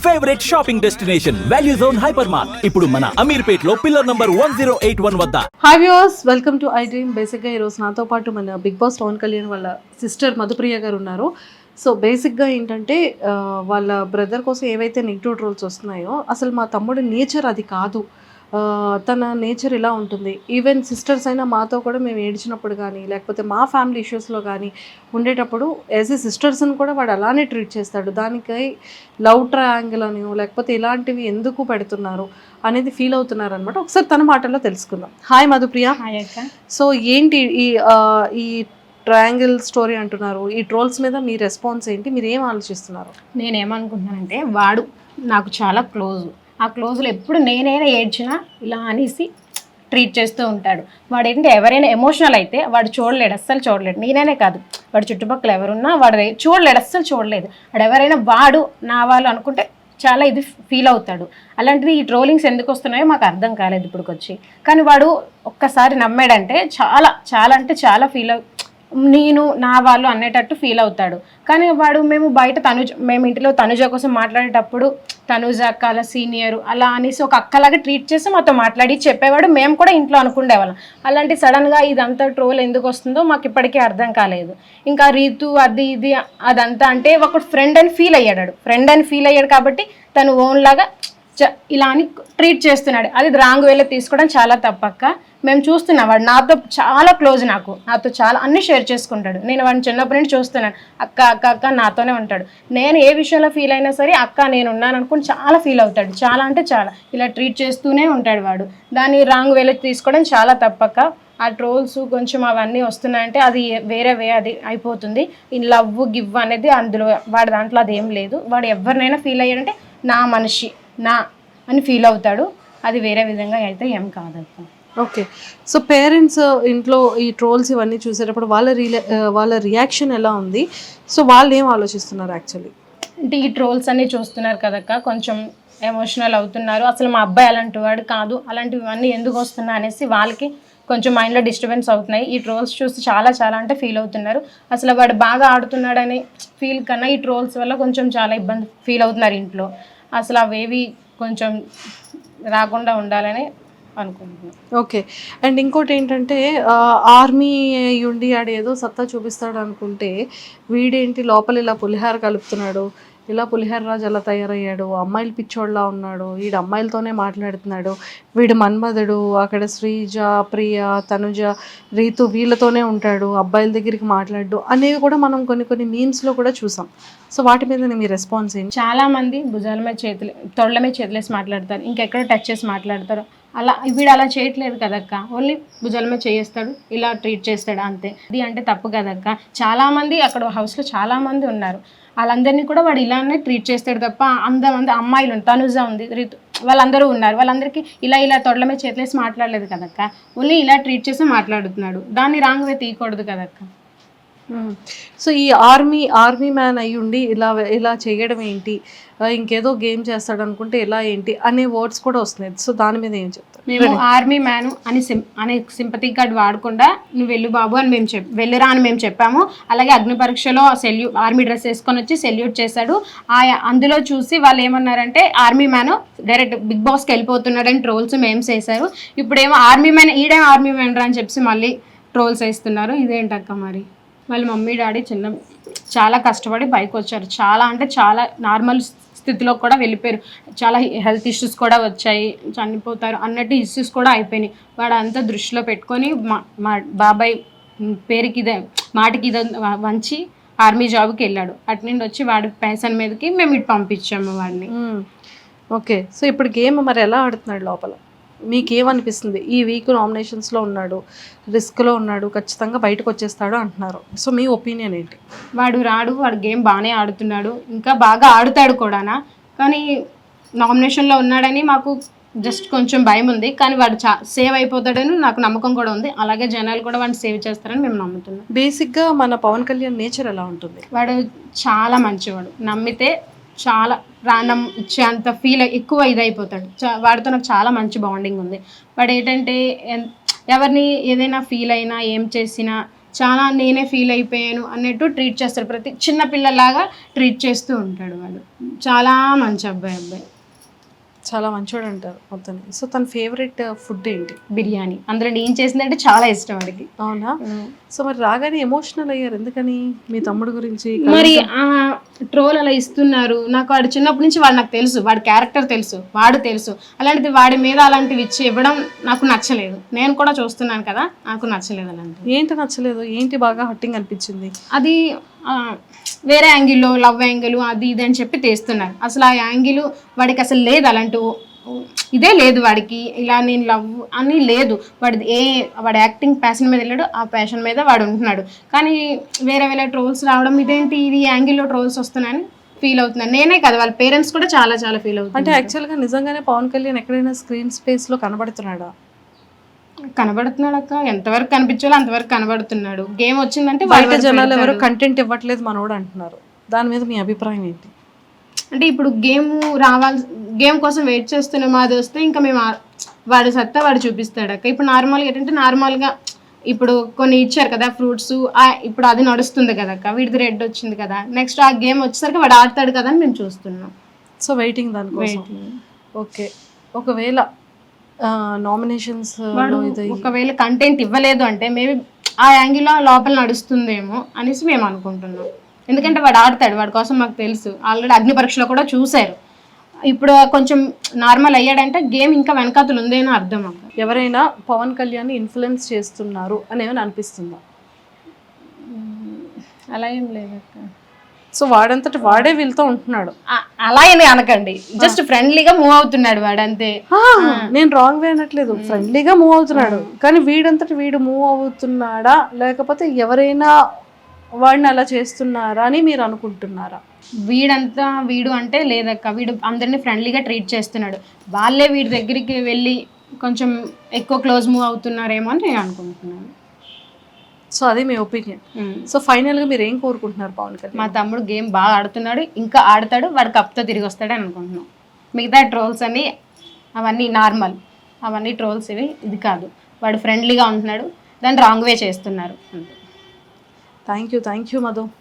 Favourite shopping destination value zone hyper mart ఇప్పుడు మన అమీర్పేట్ లో పిల్లర్ నంబర్ 1081 వద్ద. Hi viewers, welcome to I dream. బేసిక్గా ఈరోజు నాతో పాటు మన బిగ్ బాస్ పవన్ కళ్యాణ్ వాళ్ళ సిస్టర్ మధుప్రియ గారు ఉన్నారు. సో బేసిక్గా ఏంటంటే వాళ్ళ బ్రదర్ కోసం ఏవైతే నెగిటివ్ ట్రోల్స్ వస్తున్నాయో అసలు మా తమ్ముడి నేచర్ అది కాదు, తన నేచర్ ఇలా ఉంటుంది. ఈవెన్ సిస్టర్స్ అయినా మాతో కూడా మేము ఏడ్చినప్పుడు కానీ లేకపోతే మా ఫ్యామిలీ ఇష్యూస్లో కానీ ఉండేటప్పుడు యాజ్ ఏ సిస్టర్స్ని కూడా వాడు అలానే ట్రీట్ చేస్తాడు. దానికై లవ్ ట్రయాంగిల్ అని లేకపోతే ఇలాంటివి ఎందుకు పెడుతున్నారు అనేది ఫీల్ అవుతున్నారు అనమాట. ఒకసారి తన మాటల్లో తెలుసుకుందాం. హాయ్ మధుప్రియ. హాయ్ అక్క. సో ఏంటి ఈ ట్రయాంగిల్ స్టోరీ అంటున్నారు, ఈ ట్రోల్స్ మీద మీ రెస్పాన్స్ ఏంటి, మీరు ఏం ఆలోచిస్తున్నారు? నేనేమనుకుంటున్నానంటే వాడు నాకు చాలా క్లోజ్. ఆ క్లోజ్లో ఎప్పుడు నేనైనా ఏడ్చినా ఇలా అనేసి ట్రీట్ చేస్తూ ఉంటాడు. వాడు ఏంటంటే ఎవరైనా ఎమోషనల్ అయితే వాడు చూడలేడు, అస్సలు చూడలేడు. నేనైనా కాదు, వాడు చుట్టుపక్కల ఎవరున్నా వాడు చూడలేడు, అస్సలు చూడలేదు. వాడు ఎవరైనా వాడు నా వాళ్ళు అనుకుంటే చాలా ఇది ఫీల్ అవుతాడు. అలాంటిది ఈ ట్రోలింగ్స్ ఎందుకు వస్తున్నాయో మాకు అర్థం కాలేదు ఇప్పటికొచ్చి. కానీ వాడు ఒక్కసారి నమ్మాడంటే చాలా చాలా అంటే చాలా నేను నా వాళ్ళు అనేటట్టు ఫీల్ అవుతాడు. కానీ వాడు మేము బయట మేము ఇంటిలో తనుజ కోసం మాట్లాడేటప్పుడు తనుజ అక్క అలా సీనియర్ అలా అనేసి ఒక అక్కలాగా ట్రీట్ చేసి మాతో మాట్లాడి చెప్పేవాడు. మేము కూడా ఇంట్లో అనుకునేవాళ్ళం. అలాంటి సడన్గా ఇదంతా ట్రోల్ ఎందుకు వస్తుందో మాకు ఇప్పటికీ అర్థం కాలేదు. ఇంకా రీతు అది ఇది అదంతా అంటే ఒక ఫ్రెండ్ అని ఫీల్ అయ్యాడు కాబట్టి తను ఓన్ లాగా ఇలా అని ట్రీట్ చేస్తున్నాడు. అది రాంగ్ వేలో తీసుకోవడం చాలా తప్పక్క. మేము చూస్తున్నాం, వాడు నాతో చాలా క్లోజ్, నాతో చాలా అన్ని షేర్ చేసుకుంటాడు. నేను వాడిని చిన్నప్పటి నుంచి చూస్తున్నాను. అక్క అక్క అక్క నాతోనే ఉంటాడు. నేను ఏ విషయంలో ఫీల్ అయినా సరే అక్క నేను ఉన్నాను అనుకుని చాలా ఫీల్ అవుతాడు. చాలా అంటే చాలా ఇలా ట్రీట్ చేస్తూనే ఉంటాడు వాడు. దాన్ని రాంగ్ వేలో తీసుకోవడం చాలా తప్పక్క. ఆ ట్రోల్స్ కొంచెం అవన్నీ వస్తున్నాయంటే అది వేరే అది అయిపోతుంది. ఈ లవ్ గివ్ అనేది అందులో వాడి దాంట్లో అది ఏం లేదు. వాడు ఎవరినైనా ఫీల్ అయ్యాడంటే నా మనిషి నా అని ఫీల్ అవుతాడు. అది వేరే విధంగా అయితే ఏం కాదక్క. ఓకే. సో పేరెంట్స్ ఇంట్లో ఈ ట్రోల్స్ ఇవన్నీ చూసేటప్పుడు వాళ్ళ రియాక్షన్ ఎలా ఉంది? సో వాళ్ళు ఏం ఆలోచిస్తున్నారు యాక్చువల్లీ? అంటే ఈ ట్రోల్స్ అన్నీ చూస్తున్నారు కదక్క, కొంచెం ఎమోషనల్ అవుతున్నారు. అసలు మా అబ్బాయి అలాంటి వాడు కాదు, అలాంటివన్నీ ఎందుకు వస్తున్నా అనేసి వాళ్ళకి కొంచెం మైండ్లో డిస్టర్బెన్స్ అవుతున్నాయి. ఈ ట్రోల్స్ చూసి చాలా చాలా అంటే ఫీల్ అవుతున్నారు. అసలు వాడు బాగా ఆడుతున్నాడని ఫీల్ కన్నా ఈ ట్రోల్స్ వల్ల కొంచెం చాలా ఇబ్బంది ఫీల్ అవుతున్నారు ఇంట్లో. అసలు అవేవి కొంచెం రాకుండా ఉండాలని అనుకుంటున్నాను. ఓకే. అండ్ ఇంకోటి ఏంటంటే ఆర్మీ ఉండి ఆడేదో సత్తా చూపిస్తాడు అనుకుంటే వీడేంటి లోపల ఇలా పులిహార కలుపుతున్నాడు, ఇలా పులిహార రాజు అలా తయారయ్యాడు, అమ్మాయిలు పిచ్చోళ్ళలా ఉన్నాడు, వీడు అమ్మాయిలతోనే మాట్లాడుతున్నాడు, వీడు మన్మధుడు, అక్కడ శ్రీజ ప్రియ తనుజ రీతు వీళ్ళతోనే ఉంటాడు, అబ్బాయిల దగ్గరికి మాట్లాడు అనేవి కూడా మనం కొన్ని మీమ్స్లో కూడా చూసాం. సో వాటి మీద మీ రెస్పాన్స్ ఏంటి? చాలా మంది భుజాల మీద తొడల మీద చేతులేసి మాట్లాడతారు, ఇంకెక్కడ టచ్ చేసి మాట్లాడతారు. అలా వీడు అలా చేయట్లేదు కదక్క, ఓన్లీ భుజాల మీద చేస్తాడు, ఇలా ట్రీట్ చేస్తాడు అంతే. ఇది అంటే తప్పు కదక్క. చాలామంది అక్కడ హౌస్లో చాలామంది ఉన్నారు, వాళ్ళందరినీ కూడా వాడు ఇలానే ట్రీట్ చేస్తాడు తప్ప అంతమంది అమ్మాయిలు తనుజ ఉంది రీతు వాళ్ళందరూ ఉన్నారు, వాళ్ళందరికీ ఇలా తొడల మీద చేతులేసి మాట్లాడలేదు కదక్క. ఓన్లీ ఇలా ట్రీట్ చేసి మాట్లాడుతున్నాడు. దాన్ని రాంగ్ వే తీయకూడదు కదక్క. సో ఈ ఆర్మీ మ్యాన్ అయ్యి ఉండి ఇలా చేయడం ఏంటి, ఇంకేదో గేమ్ చేస్తాడు అనుకుంటే ఇలా ఏంటి అనే వర్డ్స్ కూడా వస్తున్నాయి. సో దాని మీద ఏం చెప్తారు? మేము ఆర్మీ మ్యాన్ అనే సింపతిక్ కార్డ్ వాడకుండా నువ్వు వెళ్ళు బాబు అని వెళ్ళిరా అని మేము చెప్పాము. అలాగే అగ్ని పరీక్షలో ఆర్మీ డ్రెస్ వేసుకొని వచ్చి సెల్యూట్ చేశాడు. అందులో చూసి వాళ్ళు ఏమన్నారంటే ఆర్మీ మ్యాన్ డైరెక్ట్ బిగ్ బాస్కి వెళ్ళిపోతున్నాడని ట్రోల్స్ మేమ్స్ వేశారు. ఇప్పుడేమో ఆర్మీ మ్యాన్ ఈడేమో ఆర్మీ మ్యాన్ రా అని చెప్పి మళ్ళీ ట్రోల్స్ వేస్తున్నారు. ఇదేంటక్క మరి? వాళ్ళ మమ్మీ డాడీ చాలా కష్టపడి పైకి వచ్చారు. చాలా అంటే చాలా నార్మల్ స్థితిలో కూడా వెళ్ళిపోయారు. చాలా హెల్త్ ఇష్యూస్ కూడా వచ్చాయి, చనిపోతారు అన్నట్టు ఇష్యూస్ కూడా అయిపోయినాయి. వాడు అంతా దృష్టిలో పెట్టుకొని మా బాబాయ్ మాటికి వంచి ఆర్మీ జాబ్కి వెళ్ళాడు. అటు నుండి వచ్చి వాడి ప్యాషన్ మీదకి మేము ఇటు పంపించాము వాడిని. ఓకే. సో ఇప్పుడు గేమ్ మరి ఎలా ఆడుతున్నాడు లోపల? మీకేమనిపిస్తుంది? ఈ వీక్ నామినేషన్స్లో ఉన్నాడు, రిస్క్లో ఉన్నాడు, ఖచ్చితంగా బయటకు వచ్చేస్తాడు అంటున్నారు. సో మీ ఒపీనియన్ ఏంటి? వాడు గేమ్ బాగానే ఆడుతున్నాడు, ఇంకా బాగా ఆడుతాడు కూడానా. కానీ నామినేషన్లో ఉన్నాడని మాకు జస్ట్ కొంచెం భయం ఉంది. కానీ వాడు సేవ్ అయిపోతాడని నాకు నమ్మకం కూడా ఉంది. అలాగే జనాలు కూడా వాడిని సేవ్ చేస్తారని మేము నమ్ముతున్నాం. బేసిక్గా మన పవన్ కళ్యాణ్ నేచర్ ఎలా ఉంటుంది? వాడు చాలా మంచివాడు, నమ్మితే చాలా ప్రాణం ఇచ్చేంత ఫీల్ ఎక్కువ ఇదైపోతాడు. వాడితో నాకు చాలా మంచి బాండింగ్ ఉంది. వాడు ఏంటంటే ఎవరిని ఏదైనా ఫీల్ అయినా ఏం చేసినా చాలా నేనే ఫీల్ అయిపోయాను అన్నట్టు ట్రీట్ చేస్తాడు. ప్రతి చిన్న పిల్లలాగా ట్రీట్ చేస్తూ ఉంటాడు వాడు. చాలా మంచి అబ్బాయి. చాలా మంచోడు అంటారు మొత్తం. సో తన ఫేవరెట్ ఫుడ్ ఏంటి? బిర్యానీ. అందులో నేను చేసిందంటే చాలా ఇష్టం వాడికి. అవునా? సో మరి రాగానే ఎమోషనల్ అయ్యారు ఎందుకని? మీ తమ్ముడు గురించి మరి ఆ ట్రోల్ అలా ఇస్తున్నారు. నాకు వాడు చిన్నప్పటి నుంచి వాడు నాకు తెలుసు, వాడి క్యారెక్టర్ తెలుసు, వాడు తెలుసు. అలాంటిది వాడి మీద అలాంటివి ఇచ్చి ఇవ్వడం నాకు నచ్చలేదు. నేను కూడా చూస్తున్నాను కదా, నాకు నచ్చలేదు. అలాంటివి ఏంటి నచ్చలేదు? ఏంటి బాగా హట్టింగ్ అనిపించింది? అది వేరే యాంగిల్లో లవ్ యాంగిల్ అది ఇది అని చెప్పి తీస్తున్నారు. అసలు ఆ యాంగిల్ వాడికి అసలు లేదు. అలాంటి ఇదే లేదు వాడికి. ఇలా నేను లవ్ అని లేదు వాడి యాక్టింగ్ ప్యాషన్ మీద వెళ్ళాడు, ఆ ప్యాషన్ మీద వాడు ఉంటున్నాడు. కానీ వేరే వేరే ట్రోల్స్ రావడం, ఇదేంటి ఇది యాంగిల్లో ట్రోల్స్ వస్తున్నాయని ఫీల్ అవుతున్నాను. నేనే కదా, వాళ్ళ పేరెంట్స్ కూడా చాలా చాలా ఫీల్ అవుతుంది. అంటే యాక్చువల్గా నిజంగానే పవన్ కళ్యాణ్ ఎక్కడైనా స్క్రీన్ స్పేస్లో కనబడుతున్నాడా? కనబడుతున్నాడు అక్క. ఎంతవరకు కనిపించాలో అంతవరకు కనబడుతున్నాడు. గేమ్ వచ్చిందంటే బయట జనాలు ఎవరు కంటెంట్ ఇవ్వట్లేదు మనోడు అంటున్నారు. దాని మీద మీ అభిప్రాయం ఏంటి? అంటే ఇప్పుడు గేమ్ కోసం వెయిట్ చేస్తున్నాం, అది వస్తే ఇంకా మేము వాడి సత్తా వాడు చూపిస్తాడు అక్క. ఇప్పుడు నార్మల్గా ఏంటంటే నార్మల్గా ఇప్పుడు కొన్ని ఇచ్చారు కదా ఫ్రూట్స్, ఇప్పుడు అది నడుస్తుంది కదా అక్క. వీడిది రెడ్ వచ్చింది కదా, నెక్స్ట్ ఆ గేమ్ వచ్చేసరికి వాడు ఆడతాడు కదా అని మేము చూస్తున్నాం. సో వెయిటింగ్ దానికోసం. ఓకే, ఒకవేళ నామినేషన్స్ ఒకవేళ కంటెంట్ ఇవ్వలేదు అంటే మేబీ ఆ యాంగిల్లో లోపల నడుస్తుందేమో అనేసి మేము అనుకుంటున్నాం. ఎందుకంటే వాడు ఆడతాడు, వాడి కోసం మాకు తెలుసు. ఆల్రెడీ అగ్ని పరీక్షలో కూడా చూశారు. ఇప్పుడు కొంచెం నార్మల్ అయ్యాడంటే గేమ్ ఇంకా వెనకాతలు ఉందేనో అర్థం అక్క. ఎవరైనా పవన్ కళ్యాణ్ ఇన్ఫ్లుయెన్స్ చేస్తున్నారు అని ఏమైనా అనిపిస్తుందా? అలా ఏం లేదక్క. సో వాడంతటి వాడే వీళ్ళతో ఉంటున్నాడు. అలా ఏమి అనకండి, జస్ట్ ఫ్రెండ్లీగా మూవ్ అవుతున్నాడు వాడు అంతే. నేను రాంగ్ వే అనట్లేదు, ఫ్రెండ్లీగా మూవ్ అవుతున్నాడు. కానీ వీడంతటి వీడు మూవ్ అవుతున్నాడా, లేకపోతే ఎవరైనా వాడిని అలా చేస్తున్నారా అని మీరు అనుకుంటున్నారా? వీడు అంటే లేదక్క. వీడు అందరినీ ఫ్రెండ్లీగా ట్రీట్ చేస్తున్నాడు. వాళ్ళే వీడి దగ్గరికి వెళ్ళి కొంచెం ఎక్కువ క్లోజ్ మూవ్ అవుతున్నారేమో అని నేను అనుకుంటున్నాను. సో అది మీ ఒపీనియన్. సో ఫైనల్గా మీరు ఏం కోరుకుంటున్నారు పవన్ కళ్యాణ్? మా తమ్ముడు గేమ్ బాగా ఆడుతున్నాడు, ఇంకా ఆడతాడు, వాడు కప్తో తిరిగి వస్తాడు అనుకుంటున్నాం. మిగతా ట్రోల్స్ అన్నీ అవన్నీ నార్మల్, అవన్నీ ట్రోల్స్ ఇది కాదు. వాడు ఫ్రెండ్లీగా ఉంటున్నాడు, దాన్ని రాంగ్ వే చేస్తున్నారు. Thank you Madhu.